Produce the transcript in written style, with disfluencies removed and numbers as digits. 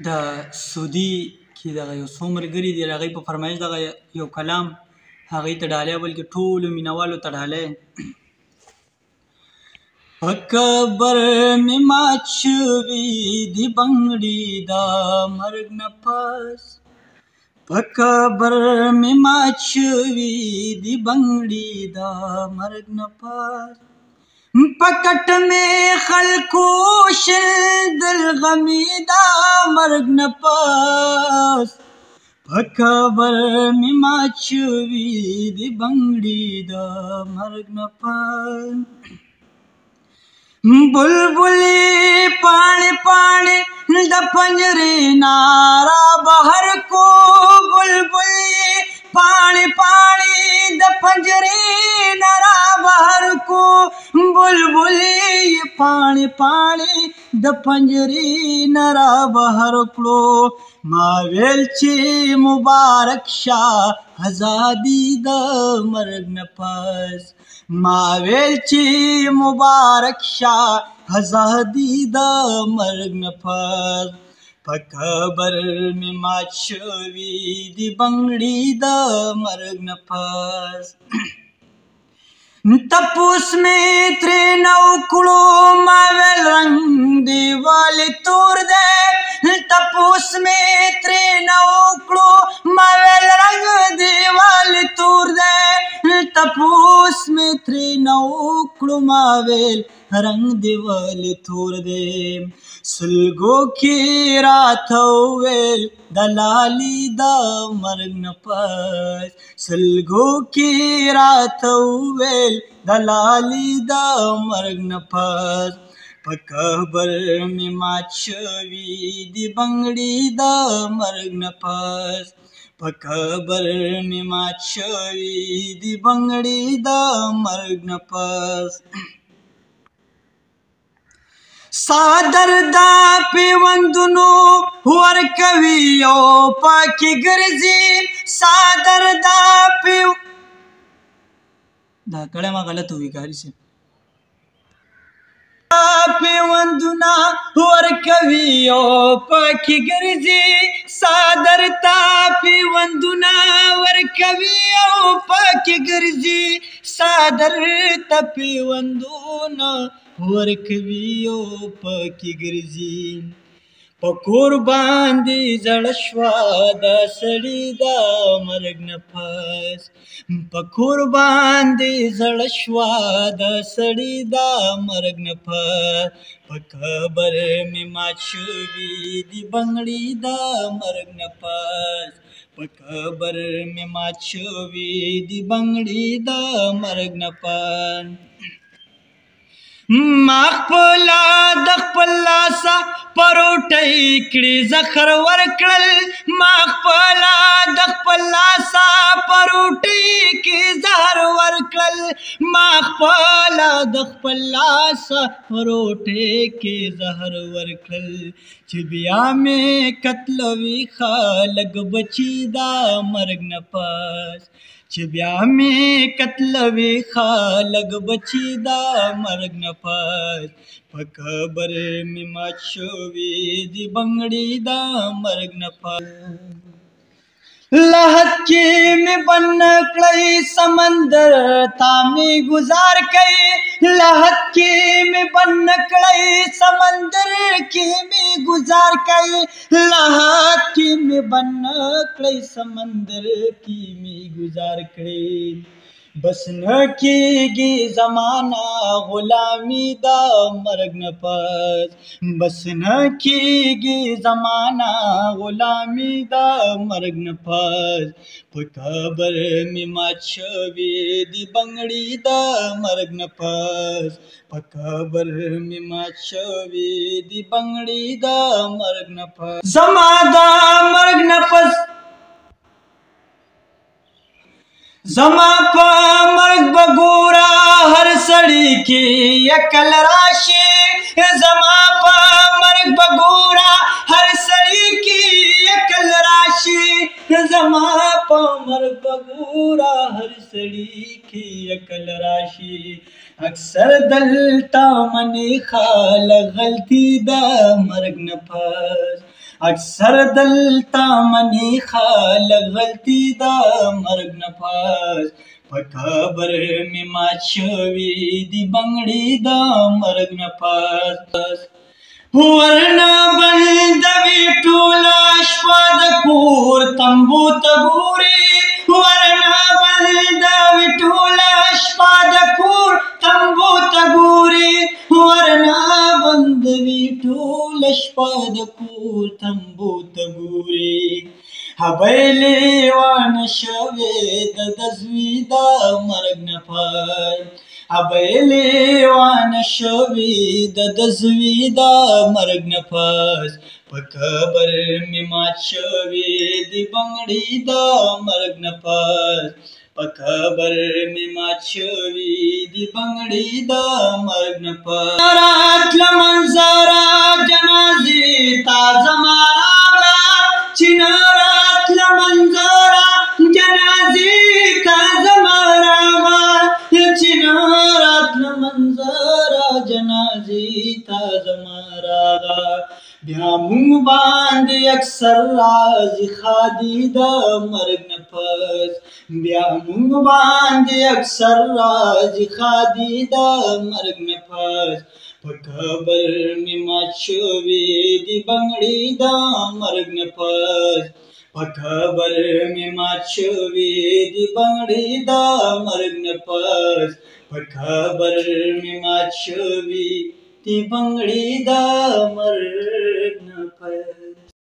د سعودي کې دغه یو څو ملګري دي، د هغوی په فرمایش دغه یو کلام هغوی ته ډالۍ، بلکې ټولو مینوالو ته ډالۍ. په قبر مې مات شوي دي بنګړي د مرګ نه پس، په قبر مې مات شوي دي بنګړي د مرګ نه پس، په کټ مې خلکو شیندل غمي د مرګ نه پس، په قبر مې مات شوي دي بنګړي د مرګ نه پس. بلبلې پاڼې پاڼې د پنجرې نارا بهر کو، بلبلې پاڼې پاڼې د پنجرې نارا بهر کو، بلبلې پاڼې پاڼې د پنجرې نارا بهر کړو. ما ویل چې مبارک شه ازادي د مرګ نه پس، ما ویل چې مبارک شه ازادي د مرګ نه پس، په قبر مې مات شوي دي بنګړي د مرګ نه پس. تپوس مې ترېنه وکړو ما ویل رنګ دیوالې تور دی، تپوس مې ترېنه وکړو ما ویل رنګ دیوالې تور دی، تپوس مې ترېنه وکړو ما ویل رنګ دیوالې تور دی. سلګو کې راته وویل دلالي د مرګ نه پس، سلګو کې راته وویل دلالي د مرګ نه پس، په قبر مې مات شوي دي بنګړي د مرګ نه پس، په قبر مې مات شوي دي بنګړي د مرګ نه پس. څادر دا پیوندونو ورکوي او پاکي ګرځي، څادر دا دا کړه ما غلط وی کاری سے پیوندونه ورکوي او پاکي ګرځي، څادر تا پیوندونه ورکوي او پاکي ګرځي، څادر تا پیوندونه ورکوي او پاکي ګرځي. په کور باندې زړه شوه د سړي د مرګ نه پس، په کور باندې زړه شوه د سړي د مرګ نه پس، په قبر مې مات شوي دي بنګړي د مرګ نه پس، په قبر مې مات شوي دي بنګړي د مرګ نه پس. ما خپله د خپل لاسه پروټۍ کړي زخر ورکړل، ما خپله د خپل لاسه پروټۍ کې زهر ورکړل، ما خپله د خپل لاسه پروټۍ کې زهر ورکړل، چې بیا مې قتلوي خلک بچي د مرګ نه پس، چې بیا مې قتلوي خلک بچي د مرګ نه پس، په قبر مې مات شوي دي بنګړي د مرګ نه پس. لحد کې مې بند کړی سمندر تا مې گزار کړی، لحد کې مې بند کړی سمندر کې مې گزار کړی، لحد کې مې بند کړی سمندر کې مې گزار کړی. بس نه کېږي زمانه غلامي د مرګ نه پس، بس نه کېږي زمانه غلامي د مرګ نه پس، په قبر مې مات شوي دي بنګړي د مرګ نه پس، په قبر مې مات شوي دي بنګړي د مرګ نه پس. زما د مرګ نه پس زما په مرګ به ګوره هر سړي کې عقل راشي، زما په مرګ به ګوره هر سړي کې عقل راشي، زما په مرګ به ګوره هر سړي کې عقل راشي. اکثر دلته منې خلک غلطي د مرګ نه پس، अक्सर दलता मनी खालक गलती दा मर्ग नफास पखबर में माचवी दी बंगड़ी दा मर्ग नफास वरना बंदवी टूलाश पद कूर तंबू तबूरी वरना बंदवी टूलाश पद कूर तंबू तबूरी वरना बंदवी टूलाश पद कूर तंबू तबूरी हबैले वान शवेद दजवीदा मर्ग नफाय हबैले वान शवेद दजवीदा मर्ग नफास पकबर में मात शवेद बंगड़ी दा मर्ग नफास पकबर में मात शवेद बंगड़ी दा मर्ग नफास रात मंजरा जनाजे ताजमारा चिनारात मंजरा जनाजे ताजमारा चिनारात मंजरा जनाजे ताजमारा ब्यामुंग बांध अक्सर राज खादीदा मर्ग नफास ब्यामुंग बांध अक्सर राज खादीदा मर्ग नफास पखबर में माचवेद बंगड़ी दा मर्ग नफास पखबर में माचवेद बंगड़ी दा मर्ग नफास पखबर में माचवेद बंगड़ी दा मर्ग नफास।